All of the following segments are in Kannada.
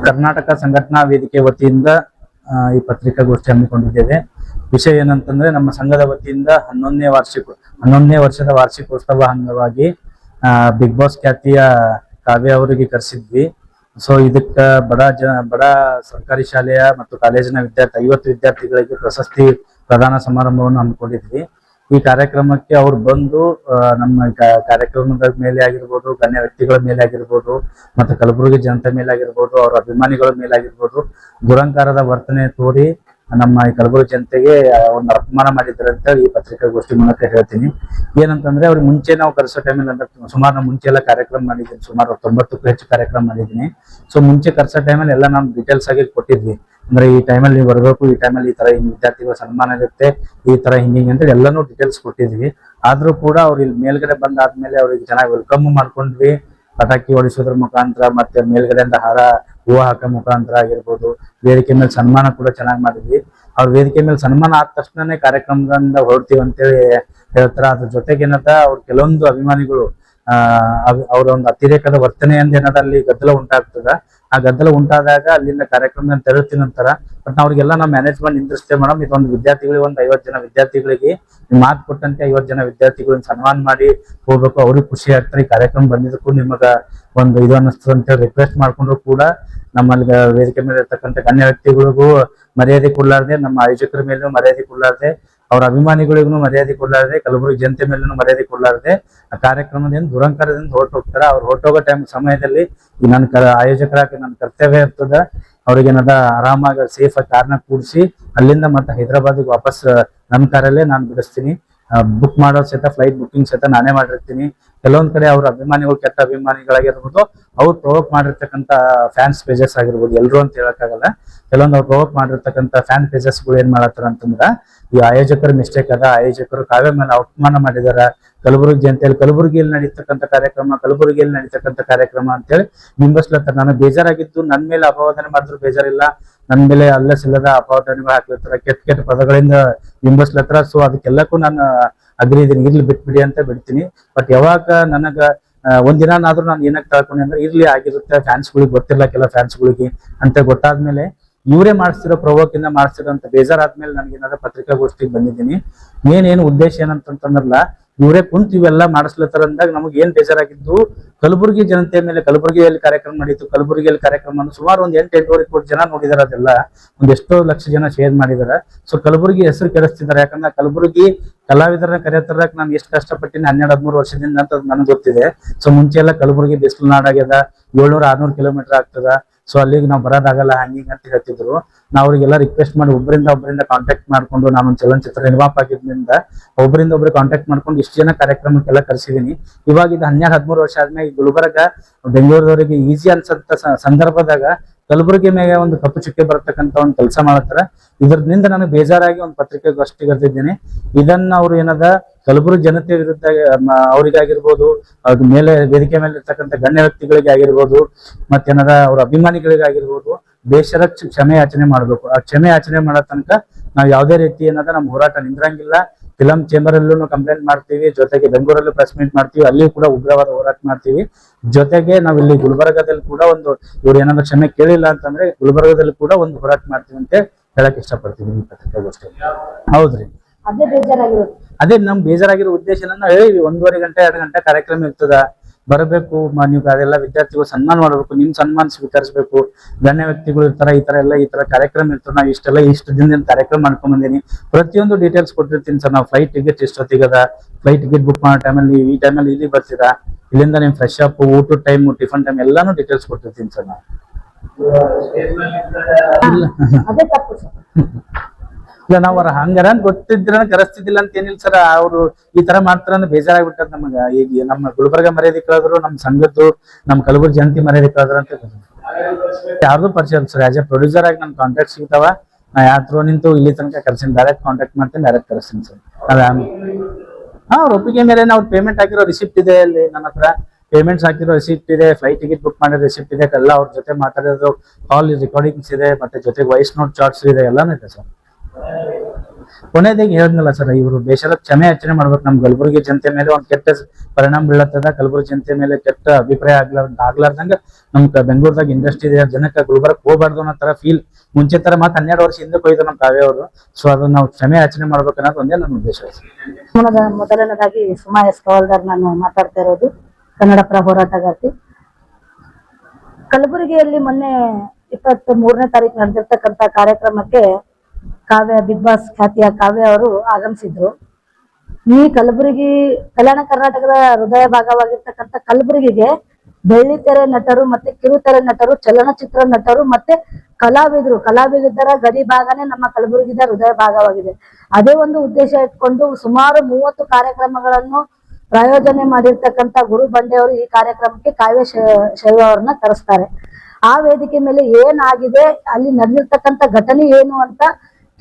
ಕರ್ನಾಟಕ ಸಂಘಟನಾ ವೇದಿಕೆ ವತಿಯಿಂದ ಈ ಪತ್ರಿಕಾಗೋಷ್ಠಿ ಹಮ್ಮಿಕೊಂಡಿದ್ದೇವೆ. ವಿಷಯ ಏನಂತಂದ್ರೆ, ನಮ್ಮ ಸಂಘದ ವತಿಯಿಂದ 11ನೇ ವರ್ಷದ ವಾರ್ಷಿಕೋತ್ಸವ ಅಂಗವಾಗಿ ಬಿಗ್ ಬಾಸ್ ಖ್ಯಾತಿಯ ಕಾವ್ಯ ಅವರಿಗೆ ಕರೆಸಿದ್ವಿ. ಸೊ ಇದಕ್ಕ ಬಡ ಸರ್ಕಾರಿ ಶಾಲೆಯ ಮತ್ತು ಕಾಲೇಜಿನ 50 ವಿದ್ಯಾರ್ಥಿಗಳಿಗೆ ಪ್ರಶಸ್ತಿ ಪ್ರದಾನ ಸಮಾರಂಭವನ್ನು ಹಮ್ಮಿಕೊಂಡಿದ್ವಿ. ಈ ಕಾರ್ಯಕ್ರಮಕ್ಕೆ ಅವ್ರು ಬಂದು ನಮ್ಮ ಕಾರ್ಯಕ್ರಮದ ಮೇಲೆ ಆಗಿರ್ಬೋದು, ಗಣ್ಯ ವ್ಯಕ್ತಿಗಳ ಮೇಲೆ ಆಗಿರ್ಬೋದು, ಮತ್ತೆ ಕಲಬುರಗಿ ಜನತೆ ಮೇಲೆ ಆಗಿರ್ಬೋದು, ಅವರ ಅಭಿಮಾನಿಗಳ ಮೇಲೆ ಆಗಿರ್ಬೋದು, ದುರಂಕಾರದ ವರ್ತನೆ ತೋರಿ ನಮ್ಮ ಈ ಕಲಬುರಗಿ ಜನತೆಗೆ ಒಂದು ಅಪಮಾನ ಮಾಡಿದ್ದಾರೆ ಅಂತ ಈ ಪತ್ರಿಕಾಗೋಷ್ಠಿ ಮೂಲಕ ಹೇಳ್ತೀನಿ. ಏನಂತಂದ್ರೆ, ಅವ್ರಿಗೆ ಮುಂಚೆ ನಾವು ಕರೆಸೋ ಟೈಮಲ್ಲಿ ಸುಮಾರು ಮುಂಚೆ ಎಲ್ಲ ಕಾರ್ಯಕ್ರಮ ಮಾಡಿದ್ದೀನಿ, ಸುಮಾರು 90ಕ್ಕೂ ಹೆಚ್ಚು ಕಾರ್ಯಕ್ರಮ ಮಾಡಿದ್ದೀನಿ. ಸೊ ಮುಂಚೆ ಕರೆಸೋ ಟೈಮಲ್ಲಿ ಎಲ್ಲ ನಾವು ಡೀಟೇಲ್ಸ್ ಆಗಿ ಕೊಟ್ಟಿದ್ವಿ. ಅಂದ್ರೆ ಈ ಟೈಮಲ್ಲಿ ನೀವು ಬರಬೇಕು, ಈ ಟೈಮಲ್ಲಿ ಈ ತರ ವಿದ್ಯಾರ್ಥಿಗಳ ಸನ್ಮಾನ ಇರುತ್ತೆ, ಈ ತರ ಹಿಂಗಿಂಗ್ ಅಂತ ಎಲ್ಲಾನು ಡೀಟೇಲ್ಸ್ ಕೊಟ್ಟಿದ್ವಿ. ಆದ್ರೂ ಕೂಡ ಅವ್ರು ಇಲ್ಲಿ ಮೇಲ್ಗಡೆ ಬಂದಾದ್ಮೇಲೆ ಅವ್ರಿಗೆ ಚೆನ್ನಾಗಿ ವೆಲ್ಕಮ್ ಮಾಡ್ಕೊಂಡ್ವಿ. ಪಟಾಕಿ ಹೊಡಿಸೋದ್ರ ಮುಖಾಂತರ, ಮತ್ತೆ ಮೇಲ್ಗಡೆಯಿಂದ ಹೂವು ಹಾಕೋ ಮುಖಾಂತರ ಆಗಿರ್ಬೋದು, ವೇದಿಕೆ ಮೇಲೆ ಸನ್ಮಾನ ಕೂಡ ಚೆನ್ನಾಗಿ ಮಾಡಿದ್ವಿ. ಅವ್ರ ವೇದಿಕೆ ಮೇಲೆ ಸನ್ಮಾನ ಆದ ತಕ್ಷಣನೇ ಕಾರ್ಯಕ್ರಮದಿಂದ ಹೊರಡ್ತೀವಿ ಅಂತೇಳಿ ಹೇಳ್ತಾರೆ. ಅದ್ರ ಜೊತೆಗೆ ಏನದ, ಅವ್ರ ಕೆಲವೊಂದು ಅಭಿಮಾನಿಗಳು ಅವರ ಒಂದು ಅತಿರೇಕದ ವರ್ತನೆಯಿಂದ ಏನದ ಅಲ್ಲಿ ಗದ್ದಲ ಉಂಟಾಗ್ತದ. ಆ ಗದ್ದಲ ಉಂಟಾದಾಗ ಅಲ್ಲಿಂದ ಕಾರ್ಯಕ್ರಮ ತೆರಳ್ತೀನಿ ಅಂತಾರ. ಬಟ್ ಅವ್ರಿಗೆಲ್ಲ ನಾವು ಮ್ಯಾನೇಜ್ಮೆಂಟ್ ನಿಂದಿರ್ತೇವೆ ಮೇಡಮ್. ಇದೊಂದು ವಿದ್ಯಾರ್ಥಿಗಳಿಗೆ, ಒಂದು 50 ಜನ ವಿದ್ಯಾರ್ಥಿಗಳಿಗೆ ಮಾತು ಕೊಟ್ಟಂತೆ 50 ಜನ ವಿದ್ಯಾರ್ಥಿಗಳನ್ನ ಸನ್ಮಾನ ಮಾಡಿ ಹೋಗ್ಬೇಕು, ಅವ್ರಿಗೆ ಖುಷಿ ಆಗ್ತಾರೆ. ಈ ಕಾರ್ಯಕ್ರಮ ಬಂದಿದ್ದಕ್ಕೂ ನಿಮಗ ಒಂದು ಇದು ಅನ್ನಿಸ್ತದೆ ಅಂತ ರಿಕ್ವೆಸ್ಟ್ ಮಾಡ್ಕೊಂಡ್ರು ಕೂಡ ನಮ್ಮಲ್ಲಿ ವೇದಿಕೆ ಮೇಲೆ ಇರ್ತಕ್ಕಂಥ ಗಣ್ಯ ವ್ಯಕ್ತಿಗಳಿಗೂ ಮರ್ಯಾದೆ ಕೊಡ್ಲಾರ್ದೆ, ನಮ್ಮ ಆಯೋಜಕರ ಮೇಲೂ ಮರ್ಯಾದೆ ಕೊಡ್ಲಾರ್ದೆ, ಅವ್ರ ಅಭಿಮಾನಿಗಳಿಗೂ ಮರ್ಯಾದೆ ಕೊಡ್ಲಾರ್ದೆ, ಕಲಬುರಗಿ ಜನತೆ ಮೇಲೂ ಮರ್ಯಾದೆ ಕೊಡ್ಲಾರ್ದೆ ಆ ಕಾರ್ಯಕ್ರಮದಿಂದ ದುರಂಕಾರದಿಂದ ಹೊರಟೋಗ್ತಾರ. ಅವ್ರು ಹೊರಟೋಗೋ ಸಮಯದಲ್ಲಿ ನನ್ನ ಆಯೋಜಕರಾಗಿ ನನ್ನ ಕರ್ತವ್ಯ ಇರ್ತದ, ಅವ್ರಿಗೇನದ ಆರಾಮಾಗಿ ಸೇಫ್ ಆಗಿ ಕಾರ್ನ ಕೂಡಿಸಿ ಅಲ್ಲಿಂದ ಮತ್ತೆ ಹೈದರಾಬಾದಿಗೆ ವಾಪಸ್ ನನ್ನ ಕಾರಲ್ಲೇ ನಾನು ಬಿಡಿಸ್ತೀನಿ. ಬುಕ್ ಮಾಡೋ ಸಹಿತ, ಫ್ಲೈಟ್ ಬುಕ್ಕಿಂಗ್ ಸಹಿತ ನಾನೇ ಮಾಡಿರ್ತೀನಿ. ಕೆಲವೊಂದ್ ಕಡೆ ಅವ್ರ ಅಭಿಮಾನಿಗಳು, ಕೆಟ್ಟ ಅಭಿಮಾನಿಗಳಾಗಿರ್ಬೋದು, ಅವ್ರು ಪ್ರೊವೋಕ್ ಮಾಡಿರ್ತಕ್ಕಂಥ ಫ್ಯಾನ್ಸ್ ಪೇಜಸ್ ಆಗಿರ್ಬೋದು, ಎಲ್ರು ಅಂತ ಹೇಳಕ್ಕಾಗಲ್ಲ, ಕೆಲವೊಂದು ಅವ್ರು ಪ್ರೊವೋಕ್ ಮಾಡಿರ್ತಕ್ಕಂಥ ಫ್ಯಾನ್ ಪೇಜಸ್ ಗಳು ಏನ್ ಮಾಡತ್ತಾರ ಅಂತಂದ್ರ, ಈ ಆಯೋಜಕರ ಮಿಸ್ಟೇಕ್ ಅದ, ಆಯೋಜಕರು ಕಾವ್ಯ ಮೇಲೆ ಅವಮಾನ ಮಾಡಿದಾರ, ಕಲಬುರಗಿ ಜನತೆಯಲ್ಲಿ ಕಲಬುರಗಿಯಲ್ಲಿ ನಡೀತಕ್ಕಂಥ ಕಾರ್ಯಕ್ರಮ ಅಂತೇಳಿ ಬಿಂಬಿಸ್ಲತ್ತಾರ. ನನಗೆ ಬೇಜಾರಾಗಿದ್ದು, ನನ್ ಮೇಲೆ ಅಪವಾದನೆ ಮಾಡಿದ್ರು ಬೇಜಾರಿಲ್ಲ, ನನ್ ಮೇಲೆ ಅಲ್ಲಸಿಲ್ಲದ ಅಪವಾದನೆಗಳು ಹಾಕ್ಲತ್ತಾರ, ಕೆಟ್ಟ ಪದಗಳಿಂದ ಬಿಂಬಿಸ್ಲತ್ತಾರ. ಸೊ ಅದಕ್ಕೆಲ್ಲಕ್ಕೂ ನಾನು ಅಗ್ರಿ ಇದೀನಿ, ಇರ್ಲಿ ಬಿಟ್ಬಿಡಿ ಅಂತ ಬಿಡ್ತೀನಿ. ಬಟ್ ಯಾವಾಗ ನನಗ ಒಂದಿನಾದ್ರೂ ನಾನು ಏನಕ್ಕೆ ತಳ್ಕೊಂಡೆ ಅಂದ್ರೆ, ಇರ್ಲಿ ಆಗಿರುತ್ತೆ, ಫ್ಯಾನ್ಸ್ಗಳಿಗೆ ಗೊತ್ತಿಲ್ಲ, ಕೆಲ ಫ್ಯಾನ್ಸ್ಗಳಿಗೆ ಅಂತ ಗೊತ್ತಾದ್ಮೇಲೆ ಇವರೇ ಮಾಡಿಸ್ತಿರೋ ಪ್ರವೋಕ್ ಇಂದ ಮಾಡಿಸ್ತಿರೋ ಅಂತ ಬೇಜಾರಾದ್ಮೇಲೆ ನನಗೇನಾದ್ರೂ ಪತ್ರಿಕಾಗೋಷ್ಠಿಗೆ ಬಂದಿದ್ದೀನಿ. ಏನು ಉದ್ದೇಶ ಏನಂತಂದ್ರಲ್ಲ, ಇವರೇ ಕುಂತು ಇವೆಲ್ಲ ಮಾಡಿಸ್ಲತ್ತಾರ ಅಂದಾಗ ನಮಗೆ ಏನ್ ಬೇಜಾರಾಗಿದ್ದು, ಕಲಬುರಗಿ ಜನತೆ ಮೇಲೆ, ಕಲಬುರಗಿಯಲ್ಲಿ ಕಾರ್ಯಕ್ರಮ ನಡೀತು, ಕಲಬುರಗಿಯಲ್ಲಿ ಕಾರ್ಯಕ್ರಮ ಸುಮಾರು ಒಂದು 8-8 ಕೋಟಿ ಜನ ನೋಡಿದಾರೆ. ಅದೆಲ್ಲ ಒಂದೆಷ್ಟೋ ಲಕ್ಷ ಜನ ಶೇರ್ ಮಾಡಿದಾರೆ. ಸೊ ಕಲಬುರಗಿ ಹೆಸರು ಕೆಡಿಸ್ತಿದ್ದಾರೆ. ಯಾಕಂದ್ರೆ ಕಲಬುರಗಿ ಕಲಾವಿದರನ್ನ ಕರೆಯತ್ತರಕ್ ನಾನು ಎಷ್ಟು ಕಷ್ಟಪಟ್ಟಿನಿ 12-13 ವರ್ಷದಿಂದ ಅಂತ ನನಗೆ ಗೊತ್ತಿದೆ. ಸೊ ಮುಂಚೆ ಎಲ್ಲ ಕಲಬುರಗಿ ಬಿಸಿಲು ನಾಡಾಗ್ಯದ, 700-600 ಕಿಲೋಮೀಟರ್ ಆಗ್ತದ. ಸೊ ಅಲ್ಲಿಗೆ ನಾವು ಬರೋದಾಗಲ್ಲ ಹಂಗಿಂಗ್ ಅಂತ ಹೇಳ್ತಿದ್ರು. ನಾವು ಅವ್ರಿಗೆಲ್ಲ ರಿಕ್ವೆಸ್ಟ್ ಮಾಡಿ ಒಬ್ಬರಿಂದ ಕಾಂಟ್ಯಾಕ್ಟ್ ಮಾಡ್ಕೊಂಡು, ನಾನೊಂದು ಚಲನಚಿತ್ರ ನಿರ್ಮಾಪ ಆಗಿದ್ರಿಂದ ಒಬ್ಬರು ಕಾಂಟ್ಯಾಕ್ಟ್ ಮಾಡ್ಕೊಂಡು ಇಷ್ಟು ಜನ ಕಾರ್ಯಕ್ರಮಕ್ಕೆಲ್ಲ ಕರ್ಸಿದೀನಿ. ಇವಾಗ ಇದು 12-13 ವರ್ಷ ಆದ್ಮೇಲೆ ಗುಲ್ಬರ್ಗ ಬೆಂಗಳೂರವರಿಗೆ ಈಸಿ ಅನ್ಸಂತ ಸಂದರ್ಭದಾಗ ಕಲಬುರಗಿ ಮೇಲೆ ಒಂದು ಕಪ್ಪು ಚುಕ್ಕೆ ಬರತಕ್ಕಂತ ಒಂದು ಕೆಲಸ ಮಾಡತ್ತಾರ. ಇದರಿಂದ ನನಗೆ ಬೇಜಾರಾಗಿ ಒಂದು ಪತ್ರಿಕಾಗೋಷ್ಠಿ ಕರೆದಿದ್ದೀನಿ. ಇದನ್ನ ಅವ್ರು ಏನದ ಕಲಬುರಗಿ ಜನತೆ ವಿರುದ್ಧ ಅವ್ರಿಗಾಗಿರ್ಬೋದು, ಅದ್ರ ಮೇಲೆ ವೇದಿಕೆ ಮೇಲೆ ಇರ್ತಕ್ಕಂಥ ಗಣ್ಯ ವ್ಯಕ್ತಿಗಳಿಗೆ ಆಗಿರ್ಬೋದು, ಮತ್ತೇನದ ಅವ್ರ ಅಭಿಮಾನಿಗಳಿಗಾಗಿರ್ಬೋದು, ಬೇಷರತ್ ಕ್ಷಮೆ ಯಾಚನೆ ಮಾಡ್ಬೇಕು. ಆ ಕ್ಷಮೆ ಯಾಚನೆ ಮಾಡೋ ತನಕ ನಾವು ಯಾವುದೇ ರೀತಿ ಏನದ ನಮ್ಮ ಹೋರಾಟ ನಿಂದ್ರಂಗಿಲ್ಲ. ಫಿಲಂ ಚೇಂಬರ್ ಅಲ್ಲೂ ಕಂಪ್ಲೇಂಟ್ ಮಾಡ್ತೀವಿ, ಜೊತೆಗೆ ಬೆಂಗಳೂರಲ್ಲೂ ಪ್ರೆಸ್ ಮೀಟ್ ಮಾಡ್ತೀವಿ, ಅಲ್ಲಿಯೂ ಕೂಡ ಉಗ್ರವಾದ ಹೋರಾಟ ಮಾಡ್ತೀವಿ. ಜೊತೆಗೆ ನಾವ್ ಇಲ್ಲಿ ಗುಲ್ಬರ್ಗದಲ್ಲಿ ಕೂಡ ಇವ್ರು ಏನಾದ್ರು ಕ್ಷಮೆ ಕೇಳಿಲ್ಲ ಅಂತಂದ್ರೆ ಗುಲ್ಬರ್ಗದಲ್ಲಿ ಕೂಡ ಒಂದು ಹೋರಾಟ ಮಾಡ್ತೀವಿ ಅಂತ ಹೇಳಕ್ ಇಷ್ಟಪಡ್ತೀವಿ ಈ ಪತ್ರಿಕಾಗೋಷ್ಠಿ. ಹೌದ್ರಿ, ಅದೇ ನಮ್ ಬೇಜಾರಾಗಿರೋ ಉದ್ದೇಶ ಹೇಳಿವಿ. 1.5 ಗಂಟೆ 2 ಗಂಟೆ ಕಾರ್ಯಕ್ರಮ ಇರ್ತದ, ಬರಬೇಕು, ನೀವು ಅದೆಲ್ಲ ವಿದ್ಯಾರ್ಥಿಗಳು ಸನ್ಮಾನ ಮಾಡ್ಬೇಕು, ನಿಮ್ ಸನ್ಮಾನ ಸ್ವೀಕರಿಸಬೇಕು, ಗಣ್ಯ ವ್ಯಕ್ತಿಗಳು ಇರ್ತಾರ, ಈ ತರ ಕಾರ್ಯಕ್ರಮ ಇರ್ತಾರ. ನಾವು ಇಷ್ಟು ದಿನದಿಂದ ಕಾರ್ಯಕ್ರಮ ಮಾಡ್ಕೊಂಡ್ ಬಂದೀನಿ, ಪ್ರತಿಯೊಂದು ಡೀಟೇಲ್ಸ್ ಕೊಟ್ಟಿರ್ತೀನಿ ಸರ್. ನಾವು ಫ್ಲೈಟ್ ಟಿಕೆಟ್ ಇಷ್ಟೊತ್ತಿಗದ, ಫ್ಲೈಟ್ ಟಿಕೆಟ್ ಬುಕ್ ಮಾಡೋ ಟೈಮಲ್ಲಿ ಈ ಟೈಮಲ್ಲಿ ಇಲ್ಲಿ ಬರ್ತೀರಾ, ಇಲ್ಲಿಂದ ನಿಮ್ ಫ್ರೆಶ್ ಅಪ್, ಊಟದ ಟೈಮ್, ಟಿಫನ್ ಟೈಮ್ ಎಲ್ಲಾನು ಡೀಟೇಲ್ಸ್ ಕೊಟ್ಟಿರ್ತೀನಿ ಸರ್ ನಾವು. ಇಲ್ಲ, ನಾವು ಹಂಗಾರ ಗೊತ್ತಿದ್ರ ಕರೆಸ್ತಿದ್ದಿಲ್ಲ ಅಂತ ಏನಿಲ್ಲ ಸರ್. ಅವ್ರು ಈ ತರ ಮಾಡ್ತಾರ ಅಂದ್ರೆ ಬೇಜಾರಾಗ್ಬಿಟ್ಟದ ನಮಗ. ಈಗ ನಮ್ಮ ಗುಲ್ಬರ್ಗ ಮರ್ಯಾದೆ ಕಳೆದ್ರು, ನಮ್ ಸಂಘದ್ದು, ನಮ್ ಕಲಬುರಗಿ ಜಯಂತಿ ಮರ್ಯಾದೆ ಕಳೆದ್ರ ಅಂತ ಯಾರ್ದು ಪರಿಚಯ ಸರ್. ಆಸ್ ಎ ಪ್ರೊಡ್ಯೂಸರ್ ಆಗಿ ನನ್ ಕಾಂಟ್ಯಾಕ್ಟ್ ಸಿಗ್ತಾವ, ನಾ ಯಾತ್ರೋ ನಿಂತು ಇಲ್ಲಿ ತನಕ ಕರ್ಸಿನಿ, ಡೈರೆಕ್ಟ್ ಕಾಂಟ್ಯಾಕ್ಟ್ ಮಾಡ್ತೀನಿ, ಡೈರೆಕ್ಟ್ ಕರೆಸ್ತೀನಿ ಸರ್. ಅವ್ರ ಒಪ್ಪಿಗೆ ಮೇಲೆ ನಾವು ಪೇಮೆಂಟ್ ಹಾಕಿರೋ ರಿಸಿಪ್ಟ್ ಇದೆ ಅಲ್ಲಿ ನನ್ನ ಹತ್ರ, ಪೇಮೆಂಟ್ಸ್ ಹಾಕಿರೋ ರಿಸಿಪ್ಟ್ ಇದೆ, ಫ್ಲೈಟ್ ಟಿಕೆಟ್ ಬುಕ್ ಮಾಡಿರೋ ರಿಸಿಪ್ಟ್ ಇದೆ, ಎಲ್ಲ ಅವ್ರ ಜೊತೆ ಮಾತಾಡೋದು ಕಾಲ್ ರೆಕಾರ್ಡಿಂಗ್ಸ್ ಇದೆ, ಮತ್ತೆ ಜೊತೆಗೆ ವಾಯ್ಸ್ ನೋಟ್ ಚಾರ್ಟ್ಸ್ ಇದೆ, ಎಲ್ಲಾನು ಇದೆ ಸರ್. ಕೊನೆಯದಾಗಿ ಹೇಳಿದ್ನಲ್ಲ ಸರ್, ಇವರು ದೇಶದ ಕ್ಷಮೆ ಯಾಚನೆ ಮಾಡ್ಬೇಕು. ನಮ್ ಕಲಬುರಗಿ ಜನತೆ ಮೇಲೆ ಒಂದ್ ಕೆಟ್ಟ ಪರಿಣಾಮ ಬೀಳತ್ತದ. ಕಲಬುರಗಿ ಜನತೆ ಮೇಲೆ ಕೆಟ್ಟ ಅಭಿಪ್ರಾಯ ಆಗ್ಲಾರ್ದಂಗ ನಮ್ ಬೆಂಗಳೂರದಾಗ ಇಂಡಸ್ಟ್ರಿ ಇದೆ, ಜನಕ್ಕೆ ಗುಲ್ಬರ್ಗ ಹೋಗ್ಬಾರ್ದು ಅನ್ನೋ ತರ ಫೀಲ್ ಮುಂಚೆ ತರ ಮತ್ತೆ 12 ವರ್ಷ ಹಿಂದೆ ಕೊಯ್ದು ನಮ್ ಕಾವ್ಯ ಅವರು. ಸೊ ಅದನ್ನ ನಾವು ಕ್ಷಮೆ ಯಾಚನೆ ಮಾಡ್ಬೇಕು ಅನ್ನೋದು ಒಂದೇ ನನ್ನ ಉದ್ದೇಶ. ಮೊದಲನೇದಾಗಿ ಸುಮಾ ಎಸ್ ಕವಲ್ದಾರ್ ನಾನು ಮಾತಾಡ್ತಾ ಇರೋದು, ಕನ್ನಡಪರ ಹೋರಾಟಗಾರ್ತಿ. ಕಲಬುರಗಿಯಲ್ಲಿ ಮೊನ್ನೆ 23ನೇ ತಾರೀಕು ನಡೆದಿರ್ತಕ್ಕಂಥ ಕಾರ್ಯಕ್ರಮಕ್ಕೆ ಕಾವ್ಯ, ಬಿಗ್ ಬಾಸ್ ಖ್ಯಾತಿಯ ಕಾವ್ಯ ಅವರು ಆಗಮಿಸಿದ್ರು. ಈ ಕಲಬುರಗಿ, ಕಲ್ಯಾಣ ಕರ್ನಾಟಕದ ಹೃದಯ ಭಾಗವಾಗಿರ್ತಕ್ಕಂಥ ಕಲಬುರಗಿಗೆ ಬೆಳ್ಳಿತೆರೆ ನಟರು ಮತ್ತೆ ಕಿರುತೆರೆ ನಟರು, ಚಲನಚಿತ್ರ ನಟರು ಮತ್ತೆ ಕಲಾವಿದರ ಗಡಿ ಭಾಗನೇ ನಮ್ಮ ಕಲಬುರಗಿದ ಹೃದಯ ಭಾಗವಾಗಿದೆ. ಅದೇ ಒಂದು ಉದ್ದೇಶ ಇಟ್ಕೊಂಡು ಸುಮಾರು 30 ಕಾರ್ಯಕ್ರಮಗಳನ್ನು ಪ್ರಾಯೋಜನೆ ಮಾಡಿರ್ತಕ್ಕಂಥ ಗುರು ಬಂಡೆಯವರು ಈ ಕಾರ್ಯಕ್ರಮಕ್ಕೆ ಕಾವ್ಯ ಶೈವ ಅವ್ರನ್ನ ಕರೆಸ್ತಾರೆ. ಆ ವೇದಿಕೆ ಮೇಲೆ ಏನಾಗಿದೆ, ಅಲ್ಲಿ ನಡೆದಿರ್ತಕ್ಕಂಥ ಘಟನೆ ಏನು ಅಂತ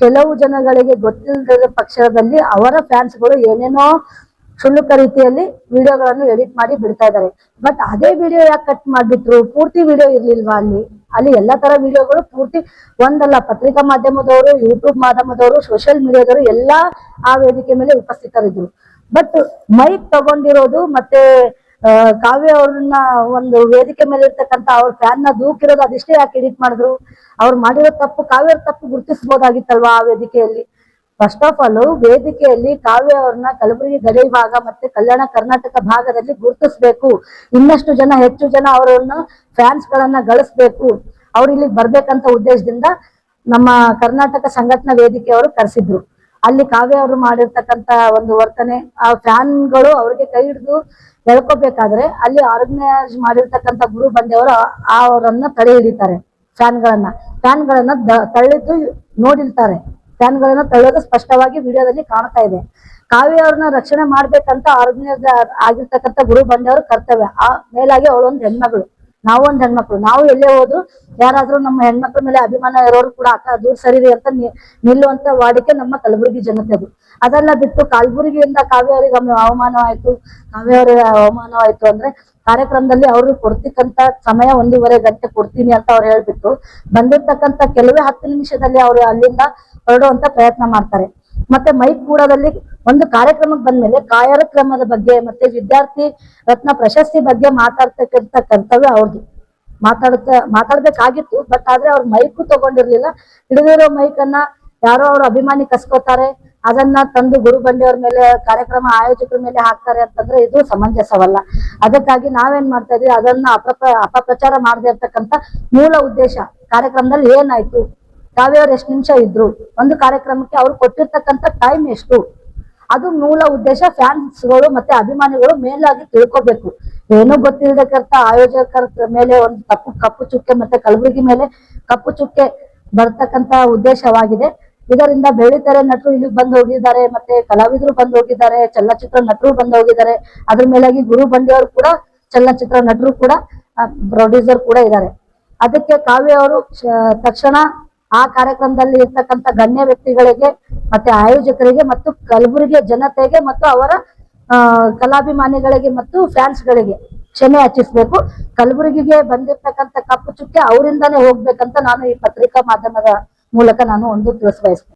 ಕೆಲವು ಜನಗಳಿಗೆ ಗೊತ್ತಿಲ್ಲದ ಪಕ್ಷದಲ್ಲಿ ಅವರ ಫ್ಯಾನ್ಸ್ಗಳು ಏನೇನೋ ಕ್ಷುಲ್ಲಕ ರೀತಿಯಲ್ಲಿ ವಿಡಿಯೋಗಳನ್ನು ಎಡಿಟ್ ಮಾಡಿ ಬಿಡ್ತಾ ಇದ್ದಾರೆ. ಬಟ್ ಅದೇ ವಿಡಿಯೋ ಯಾಕೆ ಕಟ್ ಮಾಡ್ಬಿಟ್ರು? ಪೂರ್ತಿ ವಿಡಿಯೋ ಇರ್ಲಿಲ್ವಾ? ಅಲ್ಲಿ ಎಲ್ಲಾ ತರ ವಿಡಿಯೋಗಳು ಪೂರ್ತಿ ಒಂದಲ್ಲ, ಪತ್ರಿಕಾ ಮಾಧ್ಯಮದವರು, ಯೂಟ್ಯೂಬ್ ಮಾಧ್ಯಮದವರು, ಸೋಷಿಯಲ್ ಮೀಡಿಯಾದವರು ಎಲ್ಲಾ ಆ ವೇದಿಕೆ ಮೇಲೆ ಉಪಸ್ಥಿತರಿದ್ರು. ಬಟ್ ಮೈಕ್ ತಗೊಂಡಿರೋದು ಮತ್ತೆ ಕಾವ್ಯ ಅವ್ರನ್ನ ಒಂದು ವೇದಿಕೆ ಮೇಲೆ ಇರ್ತಕ್ಕಂಥ ಅವ್ರ ಫ್ಯಾನ್ ನ ದೂಕಿರೋದು ಅದಿಷ್ಟೇ ಯಾಕೆ ಎಡಿಟ್ ಮಾಡಿದ್ರು? ಅವ್ರು ಮಾಡಿರೋ ತಪ್ಪು, ಕಾವ್ಯ ತಪ್ಪು ಗುರುತಿಸಬಹುದಾಗಿತ್ತಲ್ವಾ ಆ ವೇದಿಕೆಯಲ್ಲಿ? ಫಸ್ಟ್ ಆಫ್ ಆಲ್ ವೇದಿಕೆಯಲ್ಲಿ ಕಾವ್ಯ ಅವ್ರನ್ನ ಕಲಬುರಗಿ ಗಡಿ ಭಾಗ ಮತ್ತೆ ಕಲ್ಯಾಣ ಕರ್ನಾಟಕ ಭಾಗದಲ್ಲಿ ಗುರುತಿಸ್ಬೇಕು, ಇನ್ನಷ್ಟು ಜನ, ಹೆಚ್ಚು ಜನ ಅವರನ್ನ ಫ್ಯಾನ್ಸ್ ಗಳನ್ನ ಗಳಿಸ್ಬೇಕು, ಅವ್ರು ಇಲ್ಲಿಗೆ ಬರ್ಬೇಕಂತ ಉದ್ದೇಶದಿಂದ ನಮ್ಮ ಕರ್ನಾಟಕ ಸಂಘಟನಾ ವೇದಿಕೆಯವರು ಕರೆಸಿದ್ರು. ಅಲ್ಲಿ ಕಾವ್ಯ ಅವರು ಮಾಡಿರ್ತಕ್ಕಂತ ಒಂದು ವರ್ತನೆ, ಆ ಫ್ಯಾನ್ಗಳು ಅವ್ರಿಗೆ ಕೈ ಹಿಡಿದು ಎಳ್ಕೋಬೇಕಾದ್ರೆ ಅಲ್ಲಿ ಆರ್ಗನೈಸ್ ಮಾಡಿರ್ತಕ್ಕಂಥ ಗುರು ಬಂಡೆಯವರು ಅವರನ್ನ ತಡೆ ಹಿಡಿತಾರೆ. ಫ್ಯಾನ್ಗಳನ್ನ ತಳ್ಳಿದ್ದು ನೋಡಿರ್ತಾರೆ. ಫ್ಯಾನ್ಗಳನ್ನ ತಳ್ಳೋದು ಸ್ಪಷ್ಟವಾಗಿ ವಿಡಿಯೋದಲ್ಲಿ ಕಾಣ್ತಾ ಇದೆ. ಕಾವ್ಯ ಅವ್ರನ್ನ ರಕ್ಷಣೆ ಮಾಡ್ಬೇಕಂತ ಆರ್ಗನೈಸ್ ಆಗಿರ್ತಕ್ಕಂಥ ಗುರು ಬಂಡೆಯವರು ಕರ್ತವ್ಯ. ಆ ಮೇಲಾಗಿ ಅವಳೊಂದು ಹೆಣ್ಮಗಳು, ನಾವು ಒಂದ್ ಹೆಣ್ಮಕ್ಳು. ನಾವು ಎಲ್ಲೇ ಹೋದ್ರು ಯಾರಾದ್ರೂ ನಮ್ಮ ಹೆಣ್ಮಕ್ಳ ಮೇಲೆ ಅಭಿಮಾನ ಇರೋರು ಕೂಡ ಅಕ್ಕ ದೂರ ಸರಿರಿ ಅಂತ ನಿಲ್ಲುವಂತ ವಾಡಿಕೆ ನಮ್ಮ ಕಲಬುರಗಿ ಜನತೆದು. ಅದೆಲ್ಲ ಬಿಟ್ಟು ಕಲಬುರಗಿಯಿಂದ ಕಾವ್ಯ ಅವರಿಗೆ ಅವಮಾನವಾಯ್ತು, ಅಂದ್ರೆ ಕಾರ್ಯಕ್ರಮದಲ್ಲಿ ಅವ್ರು ಕೊಡ್ತಿಕ್ಕಂತ ಸಮಯ 1.5 ಗಂಟೆ ಕೊಡ್ತೀನಿ ಅಂತ ಅವ್ರು ಹೇಳ್ಬಿಟ್ಟು ಬಂದಿರ್ತಕ್ಕಂಥ ಕೆಲವೇ 10 ನಿಮಿಷದಲ್ಲಿ ಅವ್ರು ಅಲ್ಲಿಂದ ಹೊರಡುವಂತ ಪ್ರಯತ್ನ ಮಾಡ್ತಾರೆ. ಮತ್ತೆ ಮೈಕ್ ಕೂಡದಲ್ಲಿ ಒಂದು ಕಾರ್ಯಕ್ರಮಕ್ಕೆ ಬಂದ್ಮೇಲೆ ಕಾರ್ಯಕ್ರಮದ ಬಗ್ಗೆ ಮತ್ತೆ ವಿದ್ಯಾರ್ಥಿ ರತ್ನ ಪ್ರಶಸ್ತಿ ಬಗ್ಗೆ ಮಾತಾಡ್ತಕ್ಕಂಥ ಕರ್ತವ್ಯ ಅವ್ರದ್ದು. ಮಾತಾಡ್ಬೇಕಾಗಿತ್ತು, ಬಟ್ ಆದ್ರೆ ಅವ್ರ ಮೈಕು ತಗೊಂಡಿರ್ಲಿಲ್ಲ. ಹಿಡಿದಿರೋ ಮೈಕ್ ಅನ್ನ ಯಾರೋ ಅವ್ರ ಅಭಿಮಾನಿ ಕಸ್ಕೋತಾರೆ, ಅದನ್ನ ತಂದು ಗುರು ಬಂಡೆಯವ್ರ ಮೇಲೆ, ಕಾರ್ಯಕ್ರಮ ಆಯೋಜಕರ ಮೇಲೆ ಹಾಕ್ತಾರೆ ಅಂತಂದ್ರೆ ಇದು ಸಮಂಜಸವಲ್ಲ. ಅದಕ್ಕಾಗಿ ನಾವೇನ್ ಮಾಡ್ತಾ ಇದೀವಿ, ಅದನ್ನ ಅಪಪ್ರಚಾರ ಮಾಡದೇ ಇರ್ತಕ್ಕಂಥ ಮೂಲ ಉದ್ದೇಶ, ಕಾರ್ಯಕ್ರಮದಲ್ಲಿ ಏನಾಯ್ತು, ಕಾವ್ಯ ಅವ್ರು ಎಷ್ಟು ನಿಮಿಷ ಇದ್ರು, ಒಂದು ಕಾರ್ಯಕ್ರಮಕ್ಕೆ ಅವ್ರು ಕೊಟ್ಟಿರ್ತಕ್ಕಂಥ ಟೈಮ್ ಎಷ್ಟು, ಅದು ಮೂಲ ಉದ್ದೇಶ. ಫ್ಯಾನ್ಸ್ಗಳು ಮತ್ತೆ ಅಭಿಮಾನಿಗಳು ಮೇಲಾಗಿ ತಿಳ್ಕೊಬೇಕು. ಏನೂ ಗೊತ್ತಿಲ್ಲದಕ್ಕಂತ ಆಯೋಜಕರ ಮೇಲೆ ಒಂದು ಕಪ್ಪು ಚುಕ್ಕೆ ಮತ್ತೆ ಕಲಬುರಗಿ ಮೇಲೆ ಕಪ್ಪು ಚುಕ್ಕೆ ಬರ್ತಕ್ಕಂತ ಉದ್ದೇಶವಾಗಿದೆ. ಇದರಿಂದ ಬೆಳ್ಳಿತೆರೆ ನಟರು ಇಲ್ಲಿ ಬಂದು ಹೋಗಿದ್ದಾರೆ, ಮತ್ತೆ ಕಲಾವಿದರು ಬಂದು ಹೋಗಿದ್ದಾರೆ, ಚಲನಚಿತ್ರ ನಟರು ಬಂದು ಹೋಗಿದ್ದಾರೆ. ಅದ್ರ ಮೇಲಾಗಿ ಗುರು ಬಂಡೆಯವರು ಕೂಡ ಚಲನಚಿತ್ರ ನಟರು ಕೂಡ, ಪ್ರೊಡ್ಯೂಸರ್ ಕೂಡ ಇದ್ದಾರೆ. ಅದಕ್ಕೆ ಕಾವ್ಯ ಅವರು ತಕ್ಷಣ ಆ ಕಾರ್ಯಕ್ರಮದಲ್ಲಿ ಇರ್ತಕ್ಕಂಥ ಗಣ್ಯ ವ್ಯಕ್ತಿಗಳಿಗೆ ಮತ್ತೆ ಆಯೋಜಕರಿಗೆ ಮತ್ತು ಕಲಬುರಗಿಯ ಜನತೆಗೆ ಮತ್ತು ಅವರ ಕಲಾಭಿಮಾನಿಗಳಿಗೆ ಮತ್ತು ಫ್ಯಾನ್ಸ್ಗಳಿಗೆ ಕ್ಷಮೆ ಯಾಚಿಸ್ಬೇಕು. ಕಲಬುರಗಿಗೆ ಬಂದಿರ್ತಕ್ಕಂಥ ಕಪ್ಪು ಚುಕ್ಕೆ ಅವರಿಂದಾನೇ ಹೋಗ್ಬೇಕಂತ ನಾನು ಈ ಪತ್ರಿಕಾ ಮಾಧ್ಯಮದ ಮೂಲಕ ನಾನು ತಿಳಿಸಬಯಸ್ತೇನೆ.